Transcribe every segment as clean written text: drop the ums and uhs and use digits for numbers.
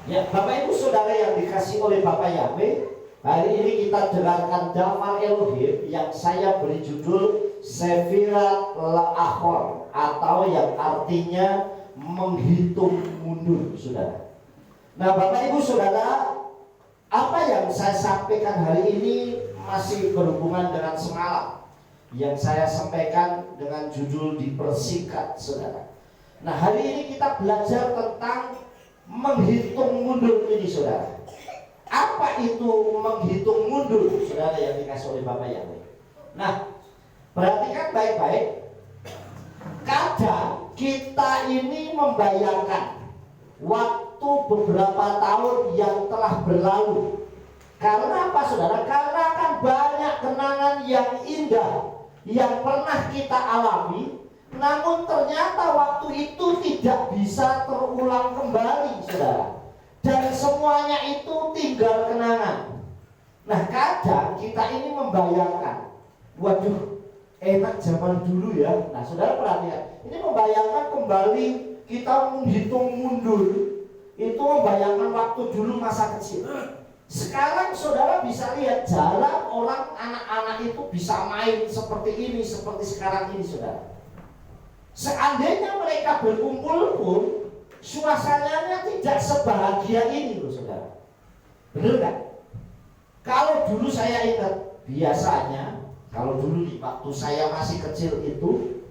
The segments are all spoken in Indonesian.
Ya, Bapak Ibu Saudara yang dikasih oleh Bapak Yahweh, hari ini kita dengarkan Damar Elohim yang saya beri judul Sefirat La'achor, atau yang artinya menghitung mundur, Saudara. Nah, Bapak Ibu Saudara, apa yang saya sampaikan hari ini masih berhubungan dengan semalam yang saya sampaikan dengan judul dipersingkat, Saudara. Nah, hari ini kita belajar tentang menghitung mundur ini, Saudara. Apa itu menghitung mundur, Saudara yang dikasih oleh Bapak Yahweh? Nah, perhatikan baik-baik. Kadang kita ini membayangkan waktu beberapa tahun yang telah berlalu. Karena apa, Saudara? Karena kan banyak kenangan yang indah yang pernah kita alami, namun ternyata waktu itu tidak bisa terulang kembali, Saudara. Dan semuanya itu tinggal kenangan. Nah, kadang kita ini membayangkan, waduh, enak zaman dulu ya. Nah, Saudara perhatikan, ini membayangkan kembali kita menghitung mundur. Itu membayangkan waktu dulu masa kecil. Sekarang Saudara bisa lihat jarang orang, anak-anak itu bisa main seperti ini, seperti sekarang ini, Saudara. Seandainya mereka berkumpul pun suasananya tidak sebahagia ini loh, Saudara. Benar kan? Kalau dulu saya ingat, biasanya kalau dulu di waktu saya masih kecil itu,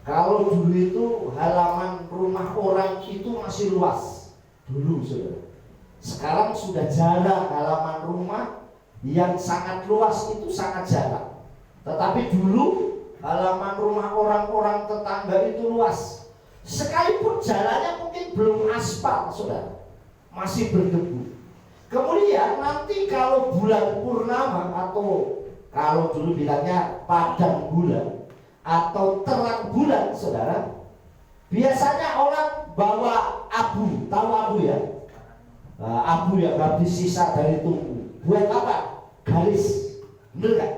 kalau dulu itu halaman rumah orang itu masih luas dulu, Saudara. Sekarang sudah jarang halaman rumah yang sangat luas, itu sangat jarang. Tetapi dulu halaman rumah orang-orang tetangga itu luas. Sekalipun jalannya mungkin belum aspal, Saudara, masih berdebu. Kemudian nanti kalau bulan purnama, atau kalau dulu bilangnya padang bulan atau terang bulan, Saudara, biasanya orang bawa abu. Tahu abu ya? Abu yang habis sisa dari tungku. Buat apa? Garis. Bener kan?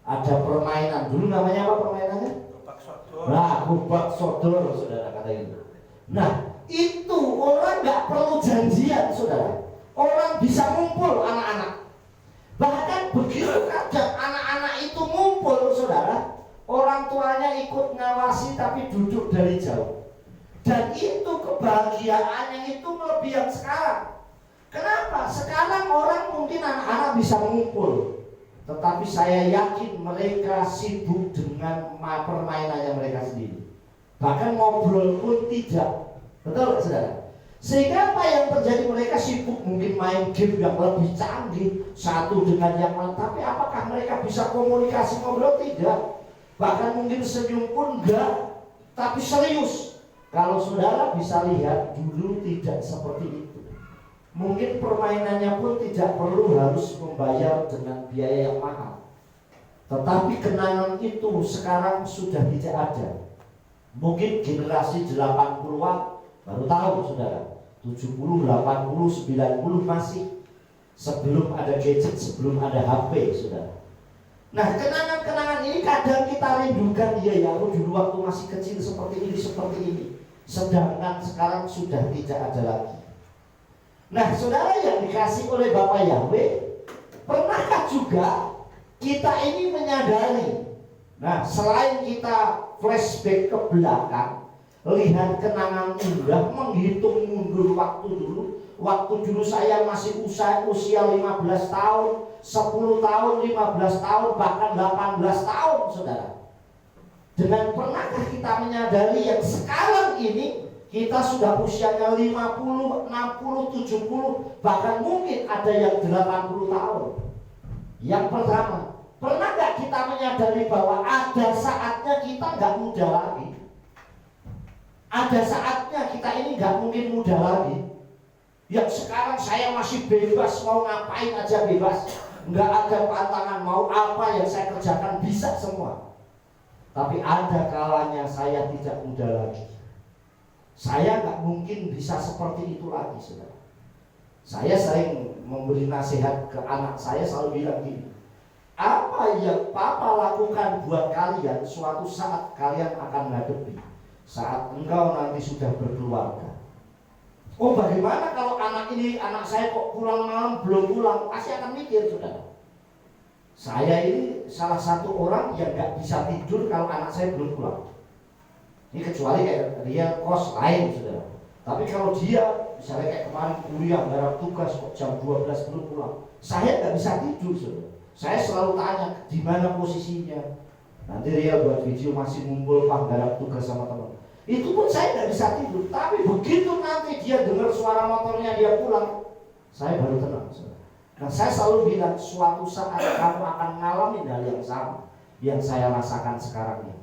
Ada permainan dulu, namanya apa permainannya? Gobak sodor. Nah, gobak sodor, Saudara, kata itu. Nah, itu orang nggak perlu janjian, Saudara. Orang bisa ngumpul, anak-anak. Bahkan begitu kadang anak-anak itu ngumpul, Saudara, orang tuanya ikut ngawasi tapi duduk dari jauh. Dan itu kebahagiaannya itu melebihi yang sekarang. Kenapa? Sekarang orang mungkin anak-anak bisa mengumpul, tetapi saya yakin mereka sibuk dengan permainannya mereka sendiri. Bahkan ngobrol pun tidak. Betul, Saudara? Sehingga apa yang terjadi? Mereka sibuk mungkin main game yang lebih canggih satu dengan yang lain. Tapi apakah mereka bisa komunikasi, ngobrol? Tidak. Bahkan mungkin senyum pun enggak. Tapi serius. Kalau Saudara bisa lihat, dulu tidak seperti itu. Mungkin permainannya pun tidak perlu harus membayar dengan biaya yang mahal. Tetapi kenangan itu sekarang sudah tidak ada. Mungkin generasi 80-an baru tahu, Saudara. 70, 80, 90 masih. Sebelum ada gadget, sebelum ada HP, Saudara. Nah, kenangan-kenangan ini kadang kita rindukan. Iya ya, aku dulu waktu masih kecil seperti ini, seperti ini. Sedangkan sekarang sudah tidak ada lagi. Nah, Saudara yang dikasih oleh Bapak Yahweh, pernahkah juga kita ini menyadari, nah, selain kita flashback ke belakang, lihat kenangan indah, menghitung mundur waktu dulu saya masih usia 15 tahun, 10 tahun, 15 tahun, bahkan 18 tahun, Saudara. Dengan pernahkah kita menyadari yang sekarang ini kita sudah usianya 50, 60, 70, bahkan mungkin ada yang 80 tahun. Yang pertama, pernah gak kita menyadari bahwa ada saatnya kita gak muda lagi? Ada saatnya kita ini gak mungkin muda lagi. Yang sekarang saya masih bebas, mau ngapain aja bebas, gak ada pantangan, mau apa yang saya kerjakan bisa semua. Tapi ada kalanya saya tidak muda lagi. Saya nggak mungkin bisa seperti itu lagi, Saudara. Saya sering memberi nasihat ke anak saya, selalu bilang gini, apa yang Papa lakukan buat kalian, suatu saat kalian akan menghadapi saat engkau nanti sudah berkeluarga. Oh bagaimana kalau anak saya kok pulang malam belum pulang? Pasti akan mikir, saudara. Saya ini salah satu orang yang gak bisa tidur kalau anak saya belum pulang. Ini kecuali kayak dia kos lain, saudara. Tapi kalau dia misalnya kayak kemarin kuliah garap tugas kok jam 12 belum pulang, saya gak bisa tidur, saudara. Saya selalu tanya di mana posisinya. Nanti dia buat video masih ngumpul garap tugas sama teman. Itu pun saya gak bisa tidur. Tapi begitu nanti dia dengar suara motornya dia pulang, saya baru tenang, saudara. Nah saya selalu bilang suatu saat kamu akan mengalami hal yang sama yang saya rasakan sekarang ini.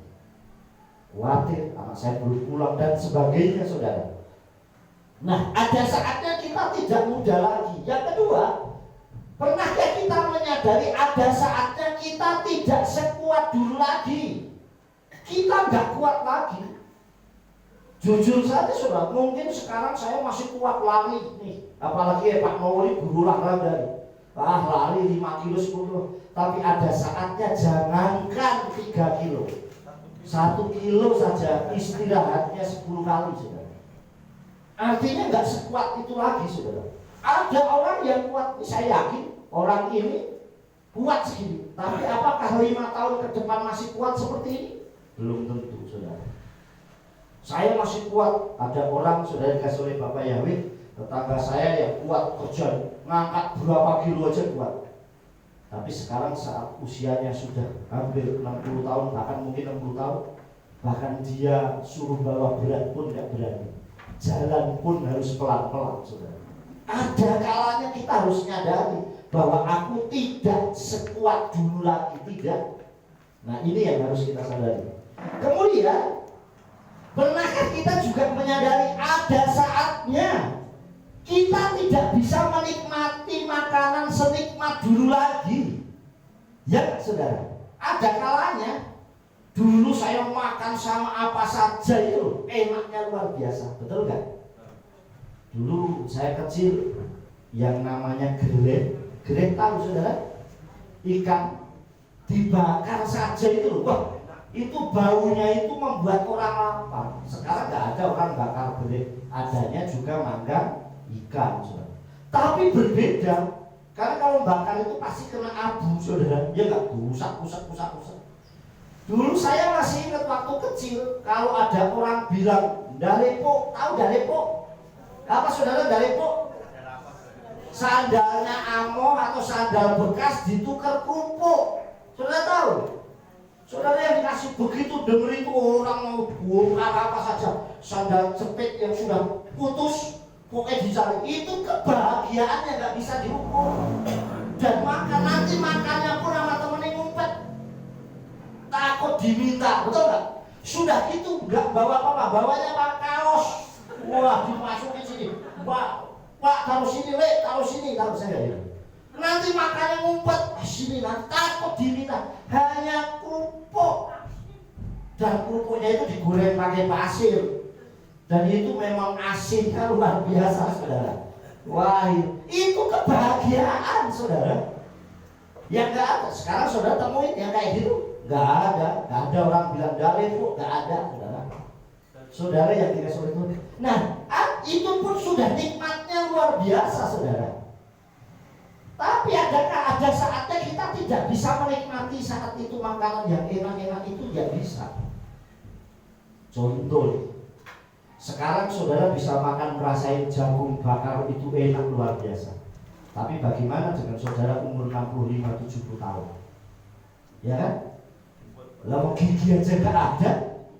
Khawatir anak saya belum pulang dan sebagainya, saudara. Nah ada saatnya kita tidak muda lagi. Yang kedua, pernahkah kita menyadari ada saatnya kita tidak sekuat dulu lagi? Kita nggak kuat lagi. Jujur saja saudara, mungkin sekarang saya masih kuat lari nih. Apalagi Pak Nouri guru olahraga nih. Lari 5 kilo 10. Tapi ada saatnya jangankan 3 kilo, 1 kilo saja istirahatnya 10 kali, saudara. Artinya nggak sekuat itu lagi, saudara. Ada orang yang kuat, saya yakin orang ini kuat segini. Tapi apakah 5 tahun ke depan masih kuat seperti ini? Belum tentu, saudara. Saya masih kuat. Ada orang, saudara dikasih oleh Bapak Yahweh, tetangga saya yang kuat kerja, ngangkat berapa kilo aja kuat. Tapi sekarang saat usianya sudah hampir 60 tahun, bahkan mungkin 60 tahun, bahkan dia suruh bawa berat pun gak berani. Jalan pun harus pelan-pelan, saudara. Ada kalanya kita harus nyadari bahwa aku tidak sekuat dulu lagi, tidak. Nah ini yang harus kita sadari. Kemudian, pernahkah kita juga menyadari ada saatnya kita tidak bisa menikmati makanan senikmat dulu lagi? Ya saudara, ada kalanya dulu saya makan sama apa saja itu enaknya luar biasa, betul gak? Dulu saya kecil yang namanya gereh tahu saudara? Ikan dibakar saja itu, wah itu baunya itu membuat orang lapar. Sekarang gak ada orang bakar gereh, adanya juga manggang ikan, saudara. Tapi berbeda, karena kalau bakar itu pasti kena abu, saudara. Ya nggak, rusak. Dulu saya masih ingat waktu kecil, kalau ada orang bilang dalepo, tahu dalepo? Apa saudara dalepo? Sandalnya Amo atau sandal bekas ditukar kerupuk. Saudara tahu? Saudara yang dikasih begitu denger itu orang mau bongkar apa saja, sandal jepit yang sudah putus pokoknya dicari, itu kebahagiaannya gak bisa diukur. Dan makan, nanti makannya pun sama temennya ngumpet, takut diminta, betul gak? Sudah gitu gak bawa apa-apa, bawanya pak kaos. Wah dimasukin sini, pak taruh sini, taruh saya ya. Nanti makannya ngumpet, sini nanti takut diminta, hanya kerupuk. Dan kerupuknya itu digoreng pakai pasir. Dan itu memang asinnya luar biasa, saudara. Wah, itu kebahagiaan, saudara. Yang gak ada. Sekarang saudara temuin yang kayak gitu, gak ada orang bilang dalepo, gak ada, saudara. Saudara yang dikasih oleh Tuhan. Nah, itu pun sudah nikmatnya luar biasa, saudara. Tapi ada saatnya kita tidak bisa menikmati saat itu makanan yang enak-enak itu, tidak bisa. Contoh, sekarang saudara bisa makan merasain jagung bakar itu enak luar biasa. Tapi bagaimana dengan saudara umur 65-70 tahun? Ya kan? Lalu gigi aja gak ada,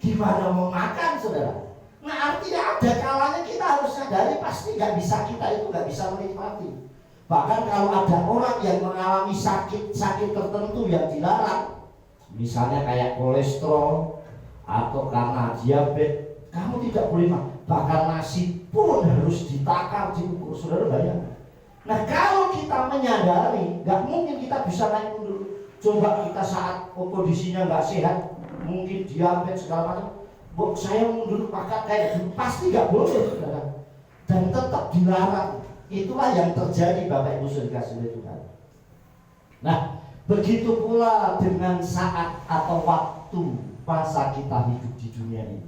gimana mau makan, saudara? Nah artinya ada kalanya kita harus sadari pasti gak bisa, kita itu gak bisa menikmati. Bahkan kalau ada orang yang mengalami sakit tertentu yang dilarang, misalnya kayak kolesterol atau karena diabetes, kamu tidak boleh makan. Bahkan nasi pun harus ditakar, diukur, saudara bayangkan. Nah kalau kita menyadari, gak mungkin kita bisa naik mundur. Coba kita saat kondisinya gak sehat, mungkin diabetes segala macam, saya mundur pakai kayak dulu, pasti gak boleh, saudara. Dan tetap dilarang. Itulah yang terjadi Bapak Ibu sudah dikasih oleh Tuhan. Nah begitu pula dengan saat atau waktu masa kita hidup di dunia ini.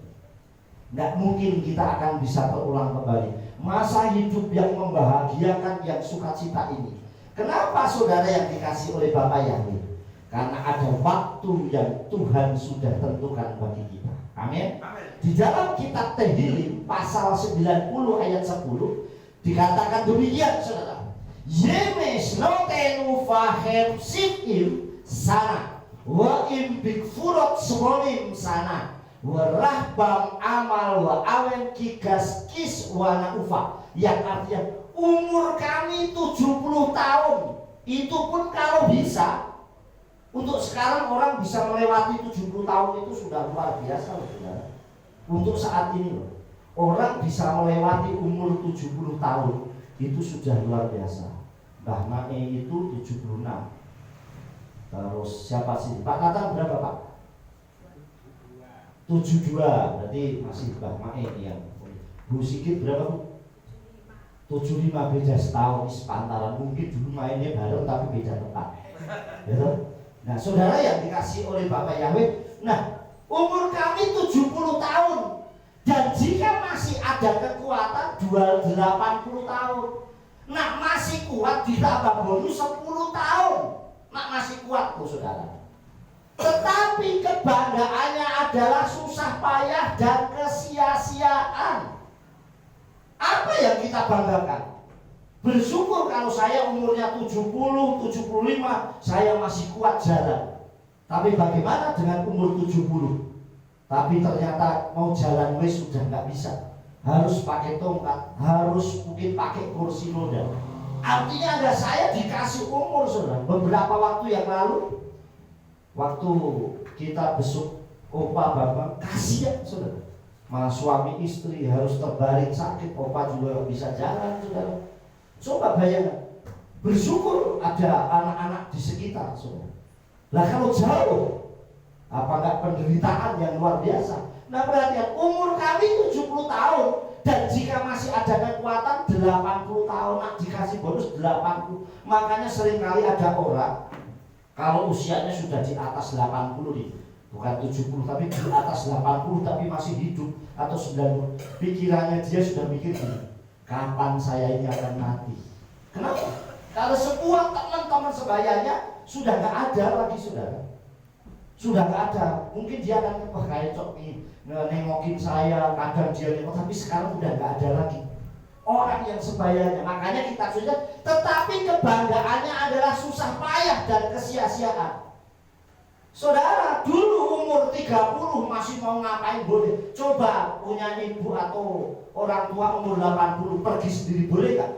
Nggak mungkin kita akan bisa terulang kembali. Masa hidup yang membahagiakan, yang sukacita ini. Kenapa saudara yang dikasih oleh Bapa Yahweh? Karena ada waktu yang Tuhan sudah tentukan bagi kita. Amin. Di dalam kitab Tehillim pasal 90 ayat 10 dikatakan demikian, saudara. Yemes notenu fahem sikim sana wa imbikfurot semonim sana wa rahbam amal wa awen kigas kis wana ufa, yang artinya umur kami 70 tahun. Itu pun kalau bisa. Untuk sekarang orang bisa melewati 70 tahun itu sudah luar biasa loh, saudara. Untuk saat ini loh, orang bisa melewati umur 70 tahun itu sudah luar biasa. Mbah Mae itu 76. Terus siapa sih? Pak Tatang berapa Pak? 72. Berarti masih Mbah Mae yang. Bu Sigit berapa Bu? 75, beda setahun sepantaran. Mungkin dulu mainnya bareng tapi beda tempat. Gitu? Nah, saudara yang dikasih oleh Bapak Yahweh, nah, umur kami 70 tahun. Dan jika masih ada kekuatan 80 tahun. Nah, masih kuat ditambah bonus 10 tahun. Nah, masih kuat, saudara. Tetapi kebanggaannya adalah susah payah dan kesia-siaan. Apa yang kita banggakan? Bersyukur kalau saya umurnya 70, 75, saya masih kuat jalan. Tapi bagaimana dengan umur 70? Tapi ternyata mau jalan wes sudah nggak bisa. Harus pakai tongkat, harus mungkin pakai kursi roda. Artinya ada saya dikasih umur, saudara. Beberapa waktu yang lalu, waktu kita besuk Opa Bambang, kasihan, saudara. Malah suami istri harus terbaring sakit, Opa juga nggak bisa jalan, saudara. Coba bayangkan, bersyukur ada anak-anak di sekitar, saudara. Lah kalau jauh, apa enggak penderitaan yang luar biasa. Nah perhatian, umur kami 70 tahun. Dan jika masih ada kekuatan 80 tahun, nak dikasih bonus 80. Makanya seringkali ada orang, kalau usianya sudah di atas 80 nih, bukan 70 tapi di atas 80 tapi masih hidup atau 90, pikirannya dia sudah mikir gini, kapan saya ini akan mati? Kenapa? Kalau semua teman-teman sebayanya sudah nggak ada lagi, saudara. Sudah nggak ada. Mungkin dia akan kayak cok nih, nengokin saya, kadang dia nengok, tapi sekarang udah nggak ada lagi orang yang sebayanya. Makanya kita sudah, tetapi kebanggaannya adalah susah payah dan kesia-siaan. Saudara, dulu umur 30 masih mau ngapain boleh. Coba punya ibu atau orang tua umur 80 pergi sendiri boleh gak?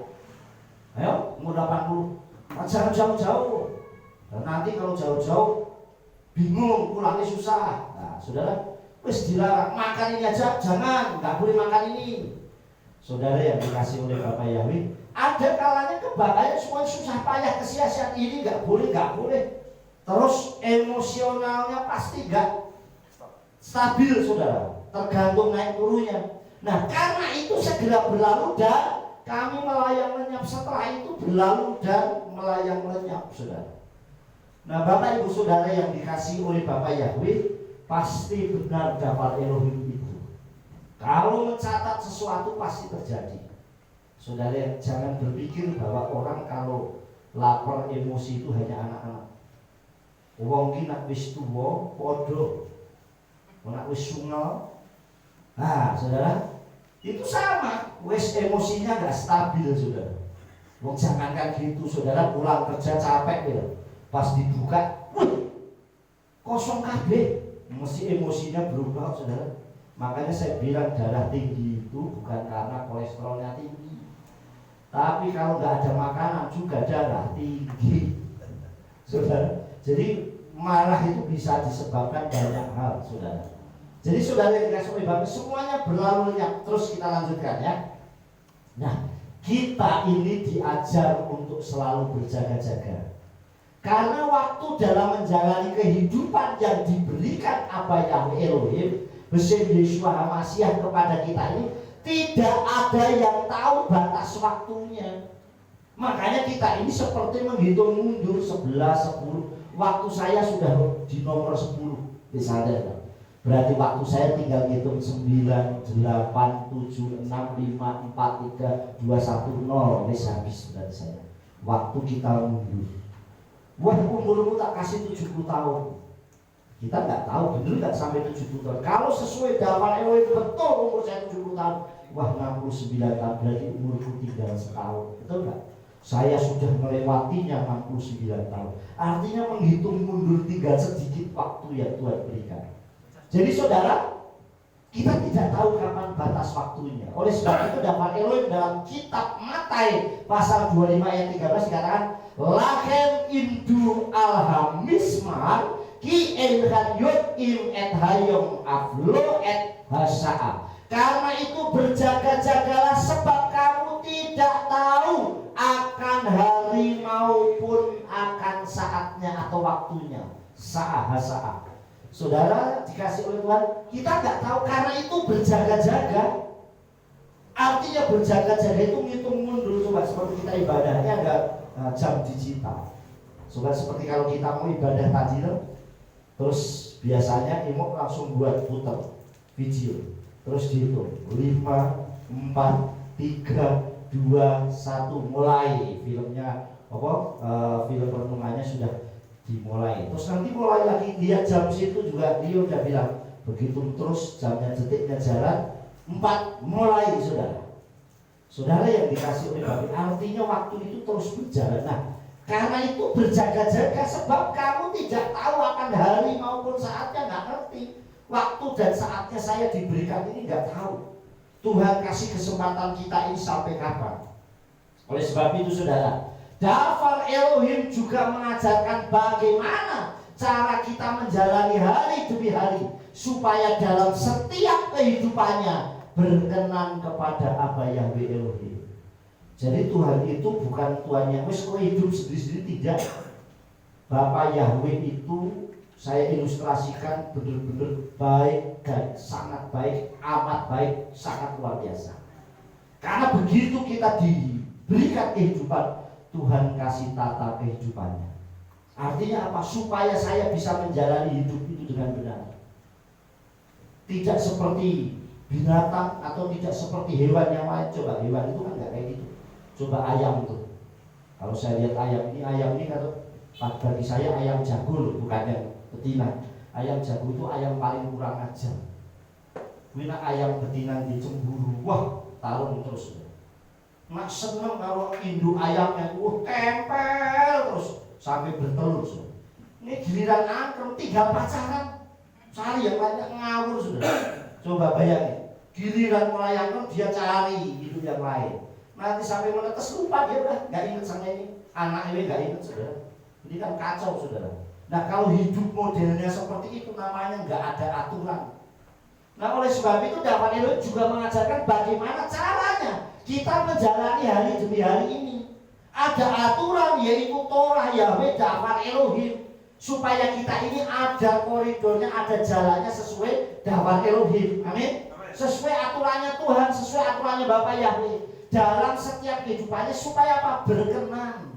Ayo, umur 80 jangan jauh-jauh. Dan nanti kalau jauh-jauh bingung, pulangnya susah. Nah, saudara, wis dilarang makan ini aja, jangan, nggak boleh makan ini. Saudara yang dikasih oleh Bapak Yahweh, ada kalanya kebanggaan semua susah payah kesia-siaan ini nggak boleh. Terus emosionalnya pasti nggak stabil, saudara, tergantung naik turunnya. Nah, karena itu segera berlalu dan kami melayang lenyap. Setelah itu berlalu dan melayang lenyap, saudara. Nah, Bapak Ibu Saudara yang dikasih oleh Bapak Yahweh, pasti benar dapat Elohim itu. Kalau mencatat sesuatu pasti terjadi. Saudara, jangan berpikir bahwa orang kalau lapar emosi itu hanya anak-anak. Wong ki nak wis tuwa padha. Nak wis sungal. Nah, saudara, itu sama. Wis emosinya enggak stabil, saudara. Wong jangankan gitu, saudara, pulang kerja capek ya. Pas dibuka, kosong kabeh. Mesti emosinya berubah, saudara. Makanya saya bilang darah tinggi itu bukan karena kolesterolnya tinggi, tapi kalau nggak ada makanan juga darah tinggi, saudara. Jadi marah itu bisa disebabkan banyak hal, saudara. Jadi saudara yang dikasih oleh Bapak, semuanya berlalu lenyap. Terus kita lanjutkan ya. Nah, kita ini diajar untuk selalu berjaga-jaga. Karena waktu dalam menjalani kehidupan yang diberikan Abah Yahweh Elohim Besar Yeshua HaMashiach kepada kita ini, tidak ada yang tahu batas waktunya. Makanya kita ini seperti menghitung mundur 11, 10. Waktu saya sudah di nomor 10 misalnya. Berarti waktu saya tinggal hitung 9, 8, 7, 6, 5, 4, 3, 2, 1, 0. Wis habis berarti saya. Waktu kita mundur. Wah, umurmu tak kasih 70 tahun. Kita nggak tahu bener nggak sampai 70 tahun. Kalau sesuai daftar Elohim betul umur saya 70 tahun. Wah, 69 tahun berarti umurku tinggal setahun. Betul nggak? Saya sudah melewatinya 69 tahun. Artinya menghitung mundur tinggal sedikit waktu yang Tuhan berikan. Jadi saudara, kita tidak tahu kapan batas waktunya. Oleh sebab itu daftar Elohim dalam kitab Matai pasal 25 ayat 13 dikatakan, Lahem indu alhamisman ki enhan yud im et hayom aflo et hasa'a. Karena itu berjaga-jagalah sebab kamu tidak tahu akan hari maupun akan saatnya atau waktunya. Sa'a. Saudara dikasih oleh Tuhan, kita nggak tahu karena itu berjaga-jaga. Artinya berjaga-jaga itu ngitung mundur. Coba seperti kita ibadahnya ada jam digital. Coba seperti kalau kita mau ibadah tajil, terus biasanya imam langsung buat putar video, terus dihitung 5, 4, 3, 2, 1 mulai filmnya film renungannya sudah dimulai. Terus nanti mulai lagi lihat jam situ juga dia udah bilang begitu terus jamnya detiknya jalan 4 mulai saudara yang dikasih oleh Bapak. Artinya waktu itu terus berjalan. Nah, karena itu berjaga-jaga sebab kamu tidak tahu akan hari maupun saatnya, nggak ngerti waktu dan saatnya saya diberikan ini nggak tahu. Tuhan kasih kesempatan kita ini sampai kapan? Oleh sebab itu saudara, daftar Elohim juga mengajarkan bagaimana cara kita menjalani hari demi hari supaya dalam setiap kehidupannya berkenan kepada Aba Yahweh Elohim. Jadi Tuhan itu bukan Tuhan yang wis kok hidup sendiri-sendiri, tidak. Bapak Yahweh itu saya ilustrasikan benar-benar baik dan sangat baik, amat baik, sangat luar biasa. Karena begitu kita diberikan kehidupan, Tuhan kasih tata kehidupannya. Artinya apa? Supaya saya bisa menjalani hidup itu dengan benar. Tidak seperti binatang atau tidak seperti hewan yang lain. Coba hewan itu kan nggak kayak gitu. Coba ayam itu. Kalau saya lihat ayam ini kalau bagi saya ayam jago loh, bukan yang betina. Ayam jago itu ayam paling kurang ajar. Wina ayam betina di cemburu, wah tarung terus. Mak seneng kalau induk ayamnya tempel terus sampai bertelur. Ini giliran angker tinggal pacaran, cari yang lainnya ngawur sudah. Coba bayangin, giliran mulai angker dia cari hidup yang lain. Nanti sampai menetes lupa dia udah nggak inget sama ini, anaknya nggak inget saudara. Ini kan kacau saudara. Nah kalau hidup modelnya seperti itu namanya nggak ada aturan. Nah oleh sebab itu daftar Elohim juga mengajarkan bagaimana caranya kita menjalani hari demi hari ini. Ada aturan yaitu Torah Yahweh daftar Elohim, supaya kita ini ada koridornya, ada jalannya sesuai daftar Elohim. Amin. Sesuai aturannya Tuhan, sesuai aturannya Bapak Yahweh dalam setiap kehidupannya, supaya apa? Berkenan.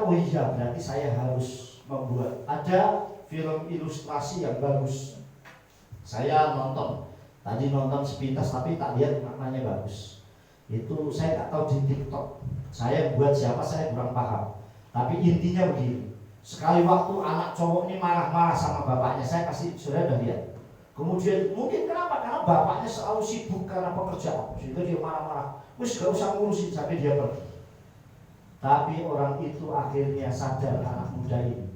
Oh iya, berarti saya harus membuat. Ada film ilustrasi yang bagus. Saya tadi nonton sepintas tapi tak lihat maknanya bagus. Itu saya tak tahu di TikTok. Saya buat siapa saya kurang paham. Tapi intinya begini. Sekali waktu anak cowok ini marah-marah sama bapaknya, saya kasih sudah lihat. Kemudian mungkin kenapa? Karena bapaknya selalu sibuk karena pekerjaan, sehingga dia marah-marah. Wis gak usah ngurusin sampai dia pergi. Tapi orang itu akhirnya sadar, anak muda ini.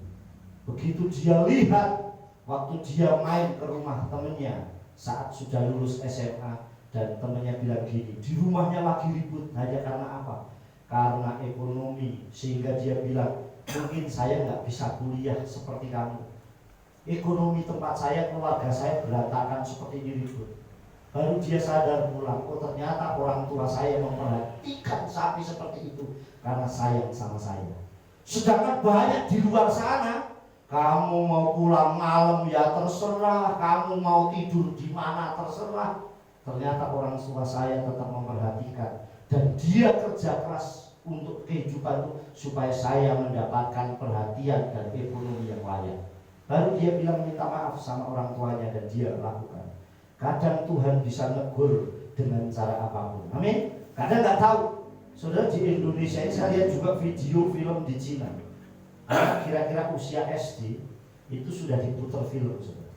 Begitu dia lihat waktu dia main ke rumah temennya saat sudah lulus SMA, dan temennya bilang gini, di rumahnya lagi ribut, hanya karena apa? Karena ekonomi, sehingga dia bilang, mungkin saya nggak bisa kuliah seperti kamu. Ekonomi tempat saya, keluarga saya berantakan seperti ini ribut. Baru dia sadar pulang, oh ternyata orang tua saya memperhatikan sapi seperti itu karena sayang sama saya. Sedangkan banyak di luar sana, kamu mau pulang malam ya terserah, kamu mau tidur di mana terserah. Ternyata orang tua saya tetap memperhatikan, dan dia kerja keras untuk kehidupan itu supaya saya mendapatkan perhatian dan ekonomi yang layak. baru dia bilang minta maaf sama orang tuanya dan dia lakukan. Kadang Tuhan bisa negur dengan cara apapun. Amin. Kadang nggak tahu. Saudara, di Indonesia ini saya lihat juga video film di Cina. Kira-kira usia SD itu sudah diputar film, saudara.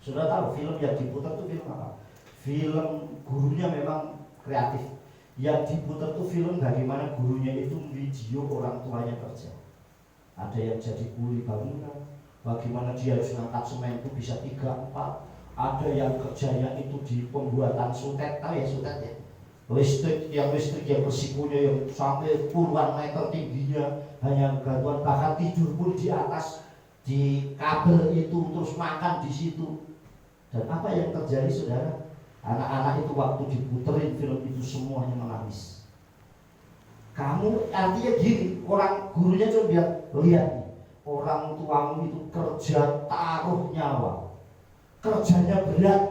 Saudara tahu film yang diputar itu film apa? Film gurunya memang kreatif. Yang diputar itu film bagaimana gurunya itu video orang tuanya kerja. Ada yang jadi kuli bangunan, bagaimana dia harus ngangkat semen itu bisa 3-4. Ada yang kerjanya itu di pembuatan sutet, tahu ya sutet ya? Listrik yang bersikunya yang sampai puluhan meter tingginya, hanya gantungan, bahkan tidur pun di atas di kabel itu, terus makan di situ. Dan apa yang terjadi, saudara? Anak-anak itu waktu diputerin film itu semuanya menangis. Kamu artinya gini, orang gurunya cuma bilang, lihat nih, orang tuamu itu kerja taruh nyawa, kerjanya berat,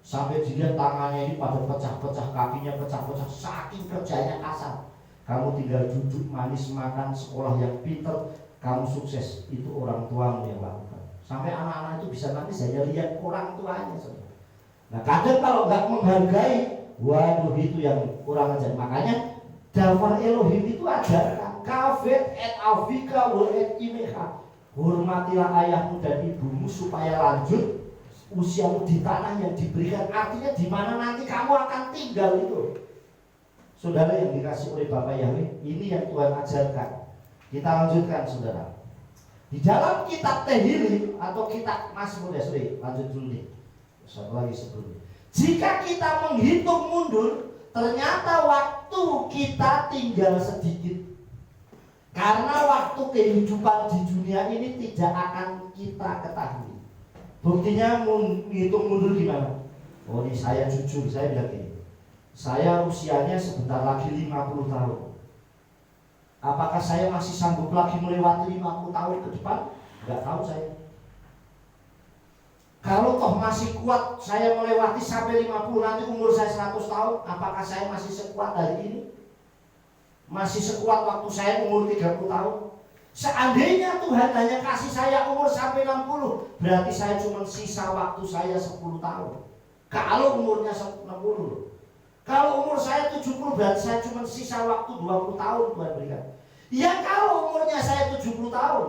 sampai dilihat tangannya ini pada pecah-pecah, kakinya pecah-pecah, saking kerjanya kasar. Kamu tinggal duduk manis makan, sekolah yang pinter, kamu sukses. Itu orang tuamu yang lakukan. Sampai anak-anak itu bisa nangis hanya lihat orang tuanya saja. Nah kadang kalau nggak menghargai, waduh itu yang kurang ajar. Makanya Dawar Elohim itu ajarkan kafet et avika wa et imeha. Hormatilah ayahmu dan ibumu supaya lanjut usiamu di tanah yang diberikan. Artinya di mana nanti kamu akan tinggal itu. Saudara yang dikasih oleh Bapak Yahweh, ini yang Tuhan ajarkan. Kita lanjutkan, saudara. Di dalam kitab Tehillim atau kitab Mazmur, lanjut dulu nih. Satu lagi sebelumnya. Jika kita menghitung mundur, ternyata waktu kita tinggal sedikit. Karena waktu kehidupan di dunia ini tidak akan kita ketahui. Buktinya menghitung mundur gimana? Oh ini saya jujur, saya bilang gini. Saya usianya sebentar lagi 50 tahun. Apakah saya masih sanggup lagi melewati 50 tahun ke depan? Enggak tahu saya. Kalau toh masih kuat saya melewati sampai 50, nanti umur saya 100 tahun, apakah saya masih sekuat hari ini? Masih sekuat waktu saya umur 30 tahun? Seandainya Tuhan hanya kasih saya umur sampai 60, berarti saya cuma sisa waktu saya 10 tahun. Kalau umurnya 60. Kalau umur saya 70, berarti saya cuma sisa waktu 20 tahun Tuhan berikan. Ya kalau umurnya saya 70 tahun.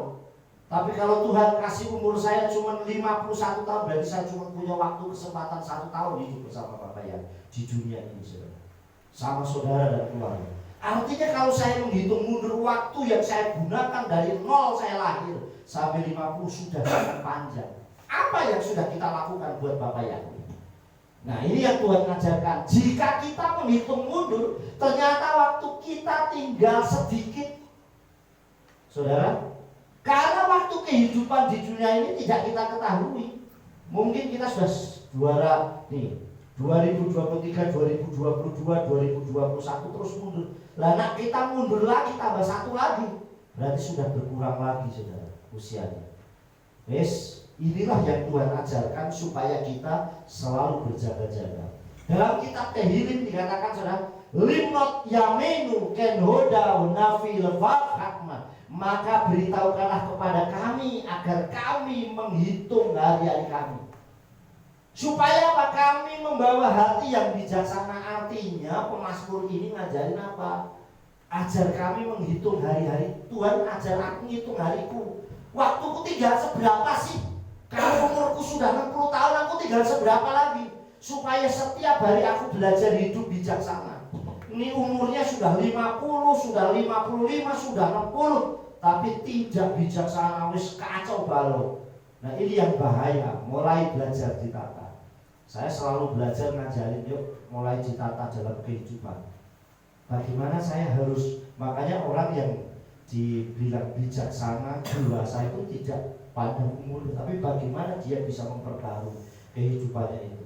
Tapi kalau Tuhan kasih umur saya cuma 51 tahun, berarti saya cuma punya waktu kesempatan 1 tahun hidup bersama Bapak ya di dunia ini, saudara. Sama saudara dan keluarga. Artinya kalau saya menghitung mundur waktu yang saya gunakan dari 0 saya lahir sampai 50 sudah sangat panjang. Apa yang sudah kita lakukan buat Bapak ya? Nah ini yang Tuhan ajarkan. Jika kita menghitung mundur, ternyata waktu kita tinggal sedikit, saudara. Karena waktu kehidupan di dunia ini tidak kita ketahui. Mungkin kita sudah juara nih 2023, 2022, 2021 terus mundur. Lah nak kita mundur lagi tambah 1 lagi, berarti sudah berkurang lagi, saudara, usianya. Inilah yang Tuhan ajarkan supaya kita selalu berjaga-jaga. Dalam kitab Tehillim dikatakan, saudara, limnot yamenu kenhoda nafi lefat hakma. Maka beritahukanlah kepada kami agar kami menghitung hari-hari kami. Supaya apa? Kami membawa hati yang bijaksana. Artinya pemazmur ini ngajarin apa? Ajar kami menghitung hari-hari. Tuhan ajar aku menghitung hariku. Waktuku tinggal seberapa sih? Kalau umurku sudah 60 tahun, aku tinggal seberapa lagi? Supaya setiap hari aku belajar hidup bijaksana. Ini umurnya sudah 50, sudah 55, sudah 60, tapi tidak bijaksana, wis kacau balau. Nah ini yang bahaya, mulai belajar ditata. Saya selalu belajar ngajarin, yuk mulai ditata dalam kehidupan. Bagaimana saya harus, makanya orang yang dibilang bijaksana, dewasa itu tidak panjang umur, tapi bagaimana dia bisa memperbarui kehidupannya itu.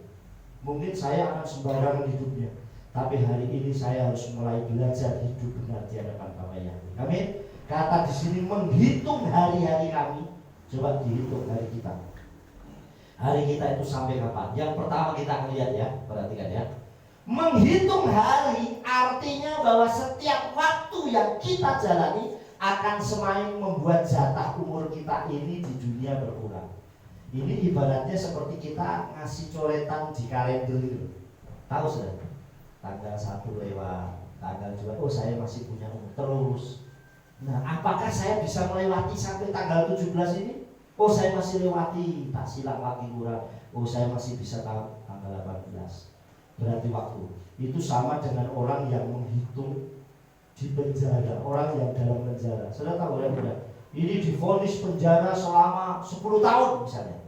Mungkin saya akan sembarangan hidupnya, tapi hari ini saya harus mulai belajar hidup benar di hadapan Bapak Yahweh. Amin. Kata di sini menghitung hari-hari kami. Coba dihitung hari kita. Hari kita itu sampai kapan? Yang pertama kita akan lihat ya, perhatikan ya. Menghitung hari artinya bahwa setiap waktu yang kita jalani akan semakin membuat jatah umur kita ini di dunia berkurang. Ini ibaratnya seperti kita ngasih coretan di kalender itu. Tahu sudah? Tanggal 1 lewat, tanggal 2, oh saya masih punya umur terus. Nah, apakah saya bisa melewati sampai tanggal 17 ini? Oh saya masih lewati, tak silang lagi kurang. Oh saya masih bisa tahu tanggal 18. Berarti waktu. Itu sama dengan orang yang menghitung di penjara, orang yang dalam penjara. Sudah tahu ya benar? Ini divonis penjara selama 10 tahun misalnya.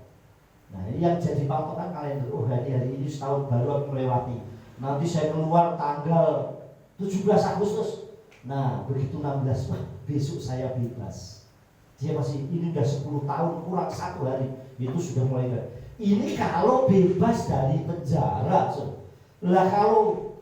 Nah ini yang jadi patokan kalender. Oh hari ini setahun baru aku melewati. Nanti saya keluar tanggal 17 Agustus. Nah begitu 16, wah besok saya bebas. Dia masih, ini udah 10 tahun kurang 1 hari. Itu sudah mulai. Ini kalau bebas dari penjara. Lah kalau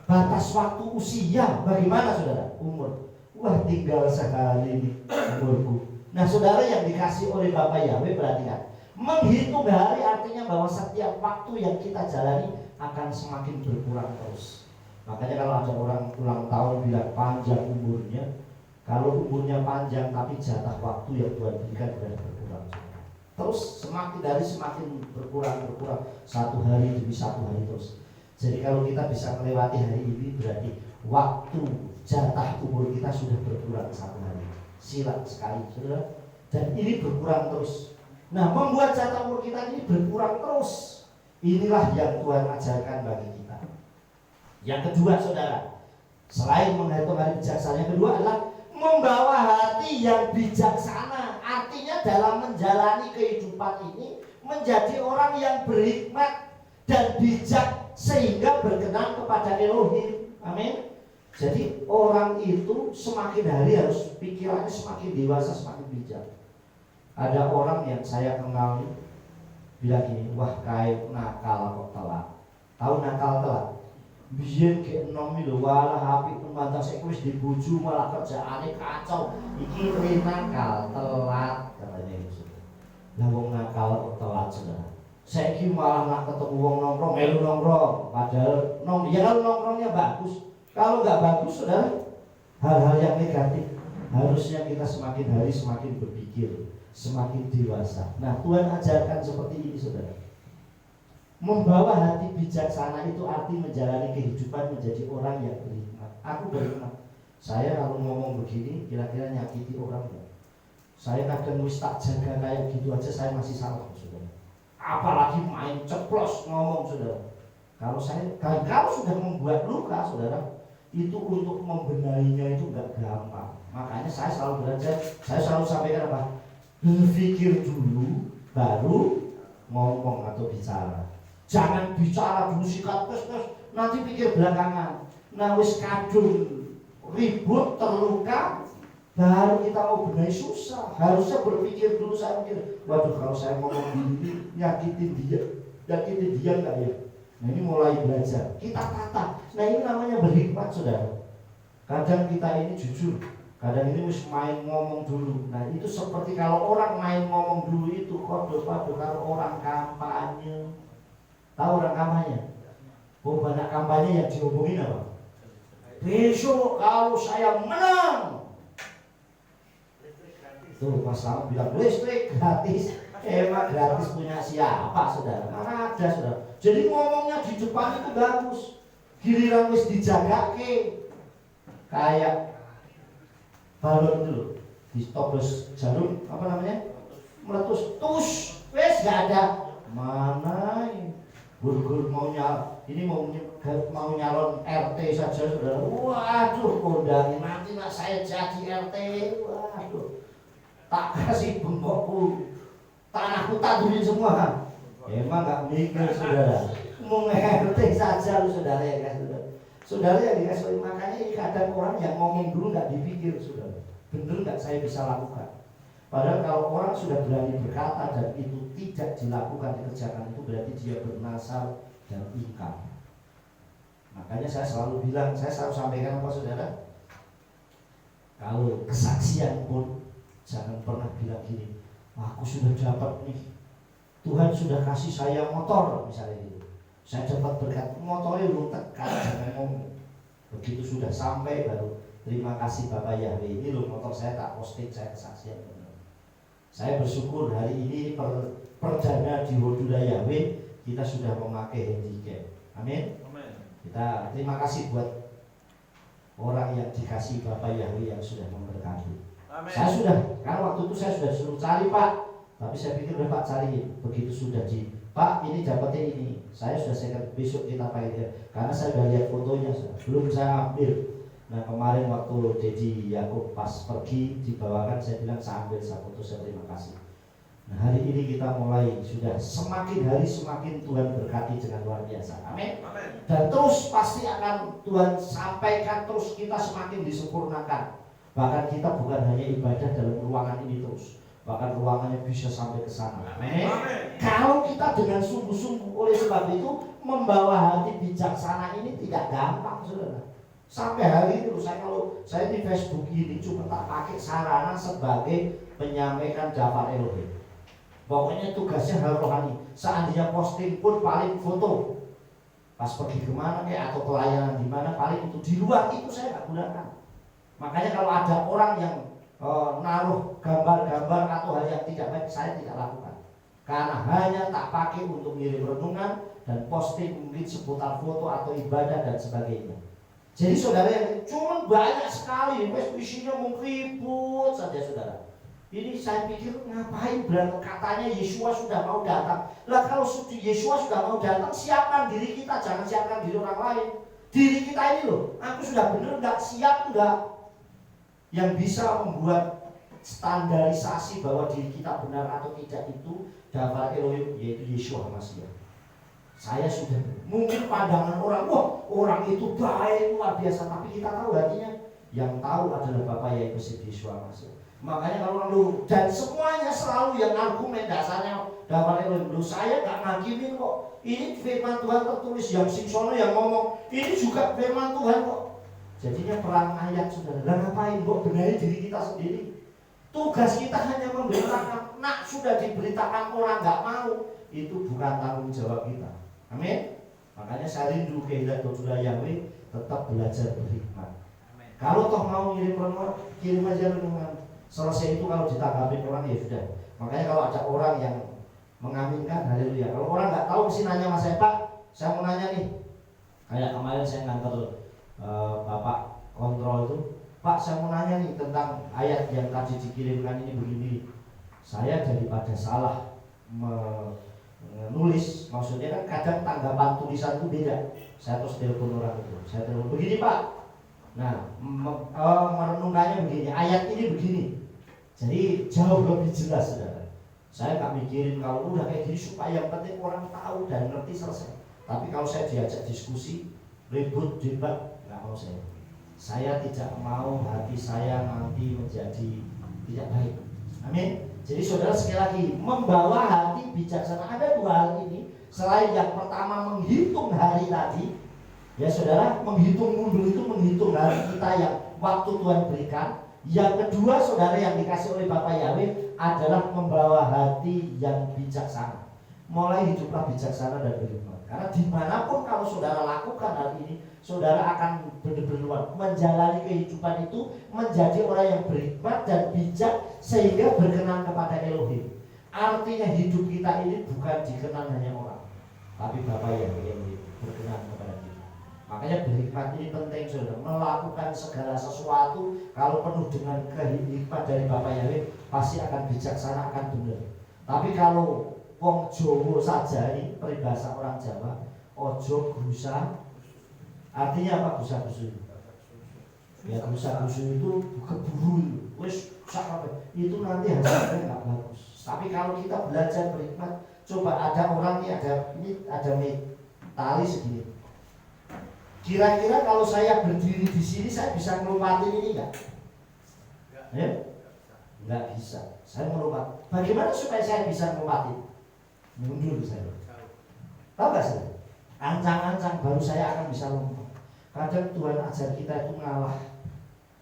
batas waktu usia bagaimana saudara? Umur. Wah tinggal sekali nih umurku. Nah saudara yang dikasih oleh Bapak Yahweh, perhatikan, menghitung hari artinya bahwa setiap waktu yang kita jalani akan semakin berkurang terus. Makanya kalau ada orang ulang tahun bilang panjang umurnya, kalau umurnya panjang tapi jatah waktu yang Tuhan berikan sudah berkurang. Terus semakin dari semakin berkurang, satu hari demi satu hari terus. Jadi kalau kita bisa melewati hari ini berarti waktu jatah umur kita sudah berkurang satu hari. Silat sekali, saudara. Dan ini berkurang terus. Nah, membuat jatah umur kita ini berkurang terus. Inilah yang Tuhan ajarkan bagi kita. Yang kedua, saudara, selain menghitung hari bijaksana, yang kedua adalah membawa hati yang bijaksana. Artinya dalam menjalani kehidupan ini menjadi orang yang berhikmat dan bijak sehingga berkenan kepada Elohim. Amin. Jadi orang itu semakin hari harus pikirannya semakin dewasa, semakin bijak. Ada orang yang saya kenal bilang gini, wah kayak nakal kok telat. Tahu nakal telat? Biyen ke enom lho, walah apik pemantau sik wis dibojo malah kerjaane kacau. Iki nakal telat katanya itu. Lah wong nakal kok telat saudara. Saiki malah nak ketemu wong nongkrong, melu nongkrong, padahal nongkrongnya bagus. Kalau nggak bagus, saudara, hal-hal yang negatif harusnya kita semakin hari semakin berpikir, semakin dewasa. Nah, Tuhan ajarkan seperti ini, saudara. Membawa hati bijaksana itu arti menjalani kehidupan menjadi orang yang berhikmat. Aku berhikmat. Saya kalau ngomong begini, kira-kira nyakiti orang nggak? Saya kadang wis tak jaga kayak gitu aja, saya masih salah, saudara. Apalagi main ceplos ngomong, saudara. Kalau sudah membuat luka, saudara, itu untuk membenahinya itu nggak gampang. Makanya saya selalu belajar, saya selalu sampaikan apa? Berpikir dulu, baru ngomong atau bicara. Jangan bicara dulu sikat pes, nanti pikir belakangan. Nah wis kadung ribut, terluka, baru kita mau benahi susah. Harusnya berpikir dulu, saya mikir, waduh kalau saya ngomong gini, nyakitin dia nggak ya? Nah ini mulai belajar, kita tata. Nah ini namanya berhikmat, saudara. Kadang kita ini jujur, kadang ini harus main ngomong dulu. Nah itu seperti kalau orang main ngomong dulu itu kode-kode kalau orang kampanye. Tahu orang kampanye? Oh banyak kampanye yang dihubungin apa? Besok kalau saya menang, tuh Mas Selamat bilang listrik gratis. Emang gratis punya siapa, saudara? Mana ada, saudara? Jadi ngomongnya di depan itu bagus. Giliran wis dijagake kayak balon dulu, ditobos jarum apa namanya? Meletus, tus, wis gak ada. Mana ini? Gur-gur mau nyalon RT saja, saudara. Waduh, kondangin nanti nak saya jadi RT. Waduh, tak kasih bengkokku. Tanahku tandurin semua. Emang gak mikir, saudara. Mau ngerti saja lu, saudara ya kan, saudara. Saudara yang dikasih, makanya ini kadang orang yang ngomong dulu gak dipikir, saudara. Bener gak saya bisa lakukan? Padahal kalau orang sudah berani berkata dan itu tidak dilakukan, dikerjakan, itu berarti dia bernasar dan ingkar. Makanya saya selalu bilang, saya selalu sampaikan apa, saudara? Kalau kesaksian pun jangan pernah bilang gini, aku sudah dapat nih, Tuhan sudah kasih saya motor misalnya gitu. Saya dapat berkat motornya belum tekan, jangan ngomong. Begitu sudah sampai baru terima kasih Bapak Yahweh. Ini loh motor saya tak posting, saya kesaksian. Saya bersyukur hari ini perdana di Hodula Yahweh kita sudah memakai handicap. Amin. Kita terima kasih buat orang yang dikasih Bapak Yahweh yang sudah memberkati. Amen. Saya sudah, karena waktu itu saya sudah suruh cari Pak, tapi saya pikir udah Pak cari. Begitu sudah Pak ini dapatnya ini, saya sudah saya besok kita pakai dia, karena saya sudah lihat fotonya, belum saya ambil. Nah kemarin waktu Dedi Yakub pas pergi dibawakan, saya bilang saya ambil, saya foto, saya terima kasih. Nah hari ini kita mulai sudah semakin hari semakin Tuhan berkati dengan luar biasa. Amin. Dan terus pasti akan Tuhan sampaikan, terus kita semakin disempurnakan. Bahkan kita bukan hanya ibadah dalam ruangan ini terus, bahkan ruangannya bisa sampai ke sana. Amin. Kalau kita dengan sungguh-sungguh, oleh sebab itu membawa hati bijaksana ini tidak gampang, saudara. Sampai hari ini kalau saya di Facebook ini cuma tak pakai sarana sebagai menyampaikan Jafar Elohim. Pokoknya tugasnya hal rohani. Seandainya posting pun paling foto. Pas pergi kemana kayak atau pelayanan di mana, paling itu. Di luar itu saya nggak gunakan. Makanya kalau ada orang yang naruh gambar-gambar atau hal yang tidak baik, saya tidak lakukan. Karena hanya tak pakai untuk ngirim renungan dan posting mungkin seputar foto atau ibadah dan sebagainya. Jadi saudara yang cuma banyak sekali, isinya mau ribut saja saudara. Ini saya pikir ngapain berarti katanya Yesua sudah mau datang. Lah kalau Yesua sudah mau datang, siapkan diri kita, jangan siapkan diri orang lain. Diri kita ini loh, aku sudah benar nggak, siap nggak? Yang bisa membuat standarisasi bahwa diri kita benar atau tidak itu Jafar Elohim, yaitu Yesua Mashiach. Saya sudah, mungkin pandangan orang, wah orang itu baik luar biasa, tapi kita tahu hatinya. Yang tahu adalah Bapak yaitu Yesua Mashiach. Makanya kalau orang lu dan semuanya selalu yang argumen dasarnya Jafar Elohim, lu saya gak ngakimin kok. Ini firman Tuhan tertulis, yang Singsono yang ngomong, ini juga firman Tuhan kok. Jadinya perang ayat saudara. Dan ngapain kok benahi diri kita sendiri? Tugas kita hanya memberitakan. Nak sudah diberitakan orang gak mau, itu bukan tanggung jawab kita. Amin. Makanya saya rindu kehendak Hodula Yahweh, tetap belajar berhikmat. Kalau toh mau ngirim renungan, kirim aja renungan. Selesai itu kalau ditanggapi orang ya sudah. Makanya kalau ada orang yang mengaminkan, haleluya. Kalau orang nggak tahu mesti nanya Mas Pak, saya mau nanya nih. Kayak kemarin saya nganter Bapak kontrol itu, Pak saya mau nanya nih tentang ayat yang tadi dikirimkan ini begini. Saya daripada salah menulis, maksudnya kan kadang tanggapan tulisan itu beda. Saya terus telepon orang itu, saya telepon begini Pak. Nah merenungkannya begini, ayat ini begini. Jadi jauh lebih jelas saudara. Saya nggak mikirin kalau udah kayak gini supaya yang penting orang tahu dan ngerti selesai. Tapi kalau saya diajak diskusi, ribut, debat, nggak mau saya. Saya tidak mau hati saya nanti menjadi tidak baik. Amin. Jadi saudara sekali lagi membawa hati bijaksana. Ada dua hal ini. Selain yang pertama menghitung hari tadi, ya saudara, menghitung mundur itu menghitung hari kita yang waktu Tuhan berikan. Yang kedua saudara yang dikasih oleh Bapak Yahweh adalah membawa hati yang bijaksana. Mulai hiduplah bijaksana dan berhikmat. Karena dimanapun kalau saudara lakukan hal ini, saudara akan benar-benar menjalani kehidupan itu menjadi orang yang berhikmat dan bijak sehingga berkenan kepada Elohim. Artinya hidup kita ini bukan dikenal hanya orang, tapi Bapak yang berkenan kepada kita. Makanya berhikmat ini penting saudara. Melakukan segala sesuatu kalau penuh dengan hikmat dari Bapak Yahweh, pasti akan bijaksana, akan benar. Tapi kalau wong Jawa saja, ini peribahasa orang Jawa, ojo gusa. Artinya apa gusa-gusu? Ya gusa-gusu itu keburu, wis itu nanti hasilnya nggak bagus. Tapi kalau kita belajar berhikmat, coba ada orang ini ada tali segini. Kira-kira kalau saya berdiri di sini, saya bisa melompatin ini nggak? Ya? Nggak bisa. Saya melompat. Bagaimana supaya saya bisa melompatin? Mundur saya. Tahu gak saya? Ancang-ancang baru saya akan bisa lompat. Kadang Tuhan ajar kita itu ngalah.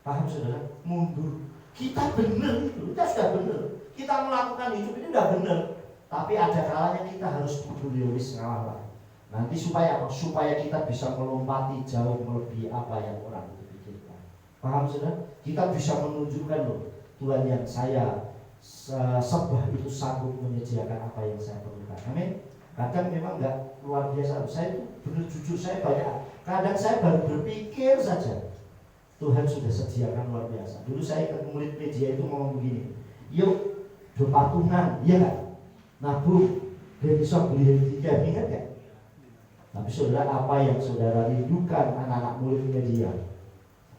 Paham saudara? Mundur. Kita benar itu, kita sudah benar. Kita melakukan hidup ini sudah benar. Tapi ada kalanya kita harus mundur, wis ngalah. Nanti supaya apa? Supaya kita bisa melompati jauh melebihi apa yang orang itu pikirkan. Paham saudara? Kita bisa menunjukkan loh, Tuhan yang saya sembah itu sanggup menyediakan apa yang saya perlukan. Amin. Kadang memang nggak luar biasa. Saya itu benar jujur, saya banyak. Kadang saya baru berpikir saja, Tuhan sudah sediakan luar biasa. Dulu saya ke murid media itu ngomong begini, yuk patungan, iya kan? Nabung, dia bisa beli tiga, ingat kan? Tapi saudara, apa yang saudara rindukan anak-anak murid media,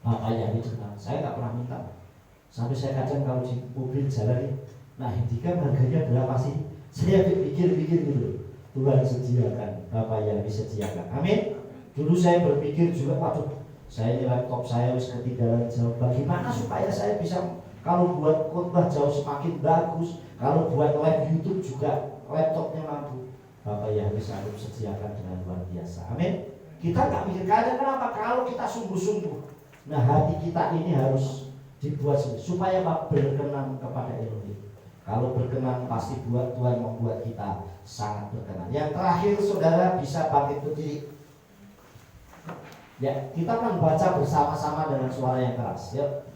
apa yang didengar, saya nggak pernah minta. Sampai saya kadang kalau di mobil jalan, nah hentikan harganya berapa sih? Saya pikir-pikir gitu. Tuhan sediakan apa yang disediakan. Amin. Dulu saya berpikir juga, waduh, saya ini laptop saya harus ketinggalan jauh. Bagaimana supaya saya bisa, kalau buat khotbah jauh semakin bagus, kalau buat live YouTube juga laptopnya mampu. Bapak yang bisa sediakan dengan luar biasa. Amin. Kita nggak mikir kadang kenapa, kalau kita sungguh-sungguh. Nah, hati kita ini harus dibuat supaya berkenan kepada Elohim. Kalau berkenan pasti buat Tuhan membuat kita sangat berkenan. Yang terakhir saudara bisa bangkit berdiri. Ya, kita akan baca bersama-sama dengan suara yang keras. Yuk.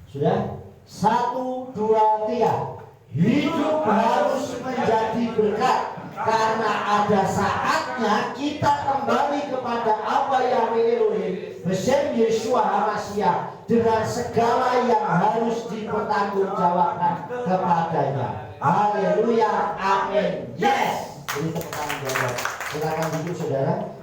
Sudah? 1, 2, 3. Hidup harus menjadi berkat, karena ada saatnya kita kembali kepada apa yang Elohim Besar Yeshua HaMashiach dengan segala yang harus dipertanggungjawabkan kepadanya. Haleluya, amin. Yes. Beri tepuk tangan. Silakan duduk saudara.